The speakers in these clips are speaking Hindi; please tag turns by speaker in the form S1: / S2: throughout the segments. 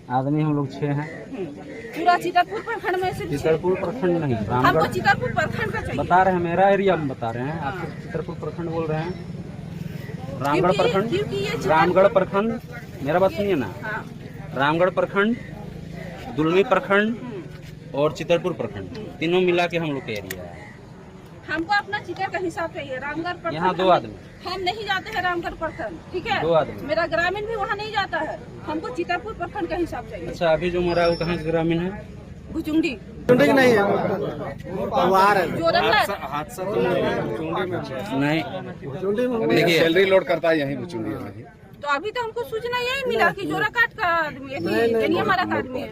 S1: आदमी हम लोग 6 हैं।
S2: पूरा चितरपुर प्रखंड में से
S1: चितरपुर प्रखंड नहीं,
S2: हमको
S1: रामगढ़
S2: चितरपुर प्रखंड का चाहिए।
S1: बता रहे हैं, मेरा एरिया में बता रहे हैं, आप चितरपुर प्रखंड बोल रहे हैं। रामगढ़ प्रखंड,
S2: क्योंकि ये
S1: रामगढ़ प्रखंड, मेरा बात सुनिए ना,
S2: हाँ।
S1: रामगढ़ प्रखंड, दुलमी प्रखंड और चितरपुर प्रखंड, तीनों मिला के हम लोग का एरिया है।
S2: हमको अपना चितर का हिसाब चाहिए। रामगढ़ प्रखंड
S1: यहाँ 2 आदमी,
S2: हम नहीं जाते हैं रामगढ़ प्रखंड, ठीक है।
S1: 2 आदमी।
S2: मेरा ग्रामीण भी वहाँ नहीं जाता है, हमको चितरपुर प्रखंड का हिसाब चाहिए।
S1: अच्छा, अभी जो मरा है वो कहाँ से ग्रामीण है?
S2: भुचुंडी
S3: नहीं है,
S1: हादसा तो नहीं,
S4: देखिए सैलरी लोड करता है यहीं भुचुंडी में।
S2: तो अभी तो हमको सूचना यही मिला कि जोरा काट का आदमी है, जनिया मारा का आदमी है।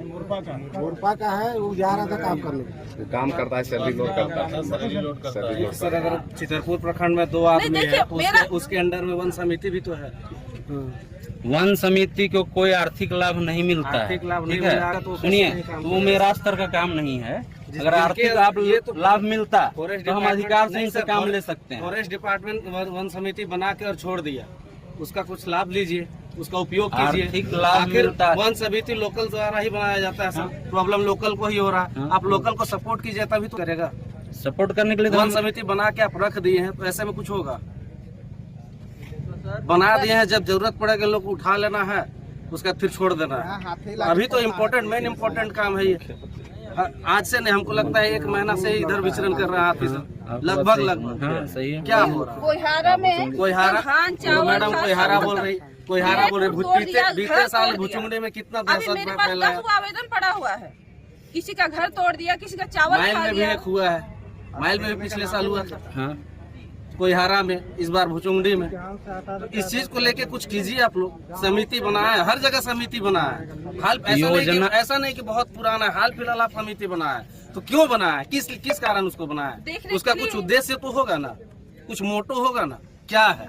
S3: मोरपा का है, वो जा रहा था काम करने,
S4: काम करता है, सैलरी लोड करता है।
S1: सर अगर चितरपुर प्रखंड में 2 आदमी है तो उसके अंडर में वन समिति भी तो है। वन समिति को कोई आर्थिक लाभ नहीं मिलता है, ठीक है। तो सुनिए, वो मेरा स्तर का काम नहीं है। अगर आर्थिक लाभ मिलता तो हम अधिकार से इनसे काम ले सकते हैं।
S5: फॉरेस्ट डिपार्टमेंट वन समिति बना के और छोड़ दिया, उसका कुछ लाभ लीजिए, उसका उपयोग कीजिए।
S1: आर्थिक लाभ मिलता है।
S5: वन समिति लोकल द्वारा ही बनाया जाता है सर, प्रॉब्लम लोकल को ही हो रहा है। आप लोकल को सपोर्ट कीजिए तभी तो करेगा।
S1: सपोर्ट करने के लिए
S5: वन समिति बना के आप रख दिए हैं तो ऐसे में कुछ होगा? बना दिए हैं, जब जरूरत पड़ेगा लोग उठा लेना है, उसका फिर छोड़ देना है। अभी तो इम्पोर्टेंट मेन इम्पोर्टेंट काम है ये। आज से नहीं, हमको लगता है 1 महीना से इधर विचरण कर रहा है हाथी सर, लगभग
S1: हाँ, सही है।
S5: क्या हो रहा है?
S2: कोहिहारा में
S5: कोहिहारा,
S2: धान चावल
S5: मैडम कोहिहारा बोल रही, कोहिहारा बोल रही। बीते साल भुचुंडी में कितना
S2: अभी
S5: दहशत
S2: मेरे पास
S5: फैला है।
S2: 10 आवेदन पड़ा हुआ है, किसी का घर तोड़ दिया, किसी का चावल
S5: माइल
S2: खा
S5: में भी
S2: लिया।
S5: एक हुआ है, माइल में भी पिछले साल हुआ था,
S1: हाँ।
S5: कोहिहारा में, इस बार भुचुंडी में। तो इस चीज को लेके कुछ कीजिए आप लोग। समिति बनाए, हर जगह समिति बनाए। हाल ऐसा नहीं कि बहुत पुराना है, हाल फिलहाल आप समिति बनाए तो क्यों बनाया, किस कारण उसको बनाया? उसका कुछ उद्देश्य तो होगा ना, कुछ मोटो होगा ना, क्या है?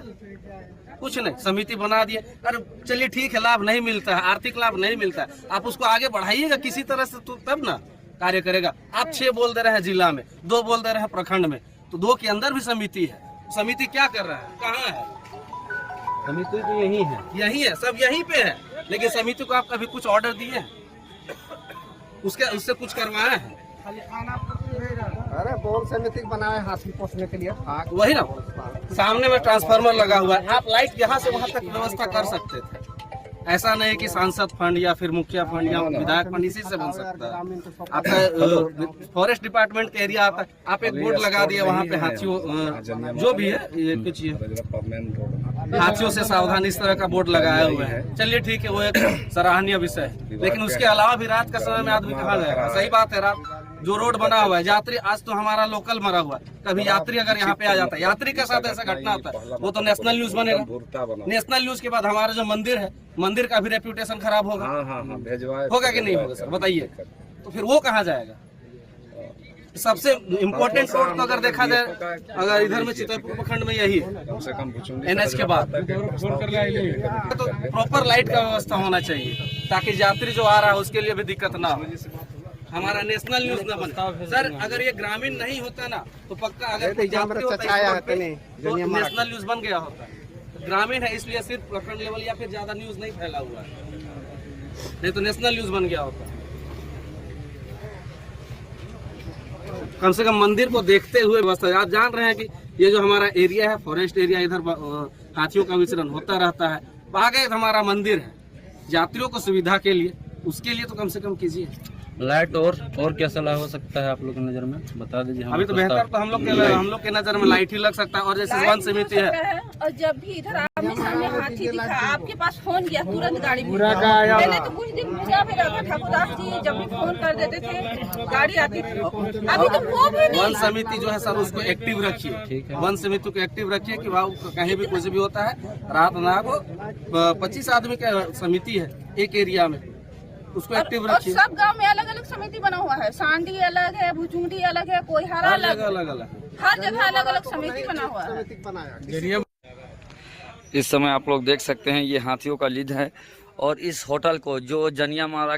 S5: कुछ नहीं, समिति बना दिए। अरे चलिए ठीक है, लाभ नहीं मिलता है, आर्थिक लाभ नहीं मिलता है, आप उसको आगे बढ़ाइएगा किसी तरह से, तो तब ना कार्य करेगा। आप 6 बोल दे रहे हैं जिला में, 2 बोल दे रहे हैं प्रखंड में, तो 2 के अंदर भी समिति है। समिति क्या कर रहा है, कहाँ है?
S1: समिति तो यही है,
S5: यही है, सब यहीं पे है। लेकिन समिति को आप कभी कुछ ऑर्डर दिए हैं? उससे कुछ करवाया है?
S3: अरे बोल समिति बनाए हाथी पोसने के लिए,
S5: वही ना, सामने में ट्रांसफार्मर लगा हुआ है, आप लाइट यहाँ से वहाँ तक व्यवस्था कर सकते थे। ऐसा नहीं कि सांसद फंड या फिर मुखिया फंड या विधायक फंड इसी से बन सकता है। आपका फॉरेस्ट डिपार्टमेंट का एरिया आता है, आप एक बोर्ड लगा दिया वहाँ पे हाथियों जो भी है, ये कुछ हाथियों से सावधान, इस तरह का बोर्ड लगाया हुआ है। चलिए ठीक है, वो एक सराहनीय विषय है। लेकिन उसके अलावा भी रात का समय में आदमी कहाँ जाएगा? सही बात है, रात जो रोड बना हुआ है, यात्री, आज तो हमारा लोकल मरा हुआ है, कभी यात्री अगर यहाँ पे आ जाता है, यात्री के साथ ऐसा घटना होता है, वो तो नेशनल न्यूज बनेगा। नेशनल न्यूज के बाद हमारा जो मंदिर है, मंदिर का भी रेप्यूटेशन खराब होगा। होगा कि नहीं होगा सर, बताइए? तो फिर वो कहाँ जाएगा? सबसे इम्पोर्टेंट रोड तो अगर देखा जाए, अगर इधर में चितरपुर प्रखंड में यही है, NH के बाद तो प्रॉपर लाइट का व्यवस्था होना चाहिए, ताकि यात्री जो आ रहा है उसके लिए भी दिक्कत ना हो। हमारा नेशनल न्यूज ना बनता सर। अगर ये ग्रामीण नहीं होता ना तो पक्का, अगर कोई यात्री होता तो नेशनल न्यूज बन गया होता। ग्रामीण है इसलिए सिर्फ प्रखंड लेवल या फिर ज्यादा न्यूज नहीं फैला हुआ है, नहीं तो नेशनल न्यूज बन गया होता। कम से कम मंदिर को देखते हुए व्यवस्था। आप जान रहे हैं कि ये जो हमारा एरिया है, फॉरेस्ट एरिया, इधर हाथियों का विचरण होता रहता है। आगे हमारा मंदिर है, यात्रियों को सुविधा के लिए, उसके लिए तो कम से कम कीजिए।
S1: लाइट और क्या सलाह हो सकता है आप लोग की नजर में, बता दीजिए।
S5: अभी तो बेहतर तो हम लोग के नजर में लाइट ही लग सकता है। और जैसे वन समिति है,
S2: और जब भी इधर आमने सामने हाथी दिखा, आपके पास फोन गया, तुरंत गाड़ी पहले तो कुछ दिन पूरा भी रहा, ठाकुरदास जी जब भी फोन कर देते थे गाड़ी आती थी। अभी तो वो भी नहीं।
S5: वन समिति जो है सर, उसको एक्टिव रखिए। ठीक है, वन समिति को एक्टिव रखिए कि वहाँ कहीं भी कुछ भी होता है, रात ना को 25 आदमी का समिति है एक एरिया में, उसको एक्टिव रखिए।
S2: सब गांव में अलग अलग समिति बना हुआ है, सांडी अलग है, भुचुंडी अलग है, कोहिहारा अलग, हर जगह अलग अलग समिति बना हुआ है।
S6: इस समय आप लोग देख सकते हैं ये हाथियों का लीड है, और इस होटल को जो जनिया मारा